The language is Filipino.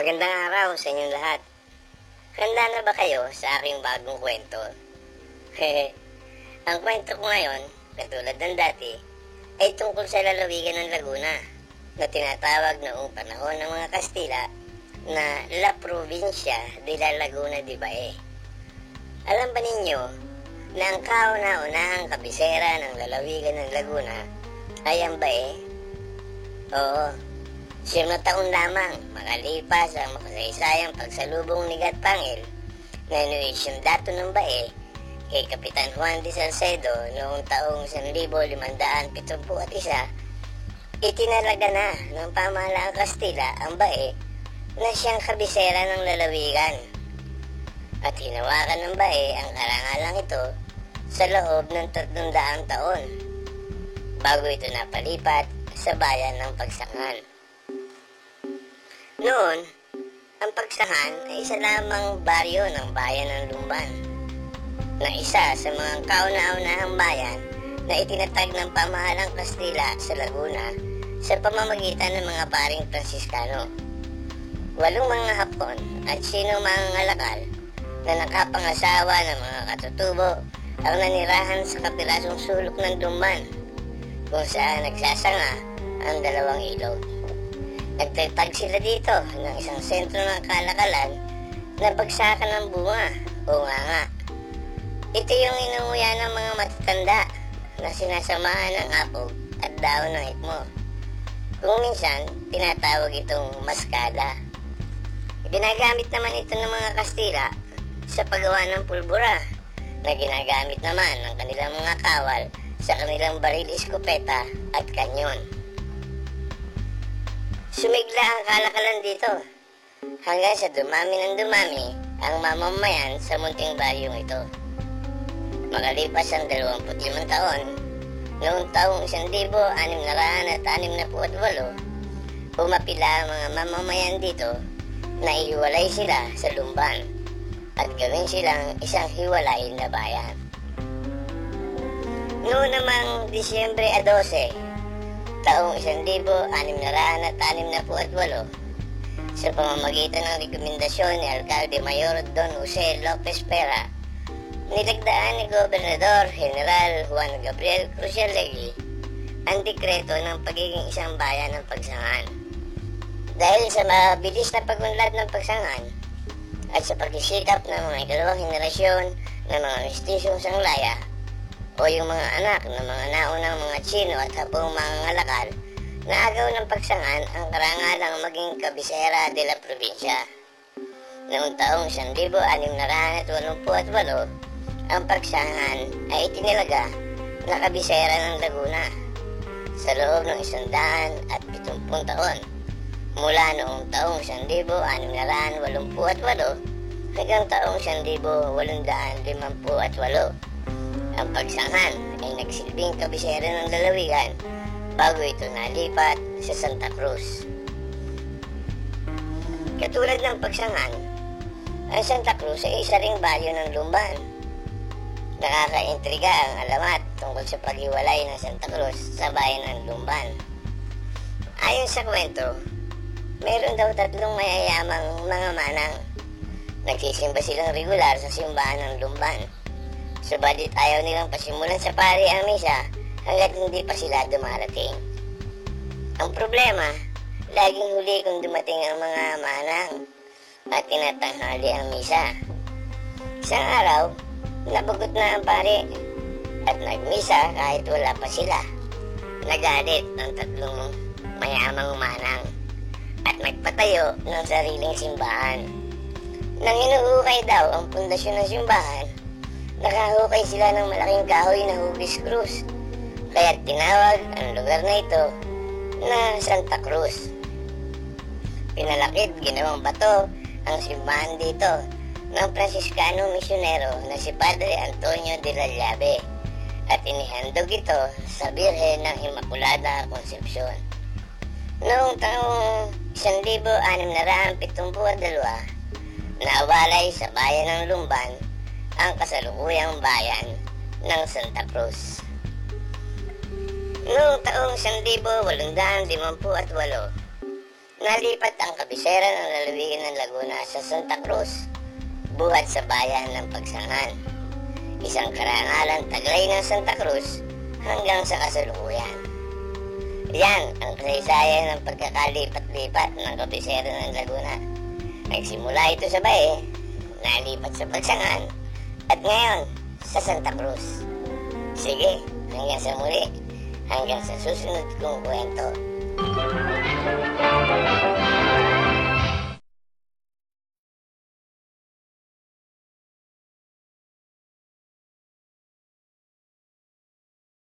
Magandang araw sa inyong lahat. Handa na ba kayo sa aking bagong kwento? Ang kwento ko ngayon, katulad ng dati, ay tungkol sa lalawigan ng Laguna na tinatawag noong panahon ng mga Kastila na La Provincia de la Laguna de Bae. Alam ba ninyo na ang kauna-unahang kabisera ng lalawigan ng Laguna ay ang Bae? Oo. 7 taon lamang makalipas ang makasaysayang pagsalubong ni Gatpangil na inuisyong dato ng Bae kay Kapitan Juan de Salcedo noong taong 1571, itinalaga na ng pamahalaang Kastila ang Bae na siyang kabisera ng lalawigan at hinawakan ng Bae ang karangalang ito sa loob ng 300 taon bago ito napalipat sa bayan ng Pagsangan. Noon, ang Pagsangan ay isa lamang baryo ng bayan ng Lumban, na isa sa mga kauna-unahang bayan na itinatag ng pamahalang Kastila sa Laguna sa pamamagitan ng mga paring Fransiskano. 8 mga Hapon at sino mga ngalakal na nakapangasawa ng mga katutubo ang nanirahan sa kapirasong sulok ng Lumban, kung saan nagsasanga ang 2 ilog. Nagtatag sila dito ng isang sentro ng kalakalan na bagsakan ng bunga o nganga. Ito yung inuuya ng mga matatanda na sinasamahan ng apog at daon ng hikmo. Kung minsan, tinatawag itong maskada. Ginagamit naman ito ng mga Kastila sa paggawa ng pulbura na ginagamit naman ng kanilang mga kawal sa kanilang baril, iskopeta at kanyon. Sumigla ang kalakalan dito hanggang sa dumami ng dumami ang mamamayan sa munting baryong ito. Makalipas ang 25 taon, noong taong 1668, pumapila ang mga mamamayan dito na ihiwalay sila sa Lumban at gawin silang isang hiwalay na bayan. Noong namang Disyembre 12, taong 1668, sa pamamagitan ng rekomendasyon ni Alcalde Mayor Don Jose Lopez Pera, nilagdaan ni Gobernador General Juan Gabriel Crucialegui ang dekreto ng pagiging isang bayan ng Pagsangan. Dahil sa mabilis na pagunlad ng Pagsangan at sa pagsisikap ng mga ikalawang henerasyon ng mga mestisyong sanglaya o yung mga anak ng mga naunang mga Tsino at Hapong mga ngalakal, na agaw ng Pagsangan ang karangalang maging kabisera de la probinsya. Noong taong 1688, ang Pagsangan ay itinilaga na kabisera ng Laguna sa loob ng 170 taon, mula noong taong 1688 hanggang taong 1858. Ang Pagsangan ay nagsilbing kabisera ng lalawigan bago ito nalipat sa Santa Cruz. Katulad ng Pagsangan, ang Santa Cruz ay isa ring baryo ng Lumban. Nakakaintriga ang alamat tungkol sa paghiwalay ng Santa Cruz sa bayan ng Lumban. Ayon sa kwento, mayroon daw 3 mayayamang mga manang. Nagsisimba silang regular sa simbahan ng Lumban. Subalit ayaw nilang pasimulan sa pari ang misa hanggat hindi pa sila dumarating. Ang problema, laging huli kung dumating ang mga manang at tinatanghali ang misa. Isang araw, nabagot na ang pari at nagmisa kahit wala pa sila. Nagalit ang 3 mayamang manang at nagpatayo ng sariling simbahan. Nang inuukay daw ang pundasyon ng simbahan, nakahukay sila ng malaking kahoy na hugis krus, kaya tinawag ang lugar na ito na Santa Cruz. Pinalakid ginawang bato ang simbahan dito ng Fransiskano misyonero na si Padre Antonio de la Llave at inihandog ito sa Birhen ng Immaculada Concepcion. Noong taong 1672, nawalay sa bayan ng Lumban ang kasalukuyang bayan ng Santa Cruz. Noong taong 1858, Nalipat ang kabisera ng lalawigan ng Laguna sa Santa Cruz, buhat sa bayan ng Pagsangan. Isang karangalan taglay ng Santa Cruz hanggang sa kasalukuyan. Yan ang kasaysayan ng pagkakalipat-lipat ng kabisera ng Laguna. Nagsimula ito sa Bae, nalipat sa Pagsangan, at ngayon sa Santa Cruz. Sige, hanggang sa muli, hanggang sa susunod kong kwento.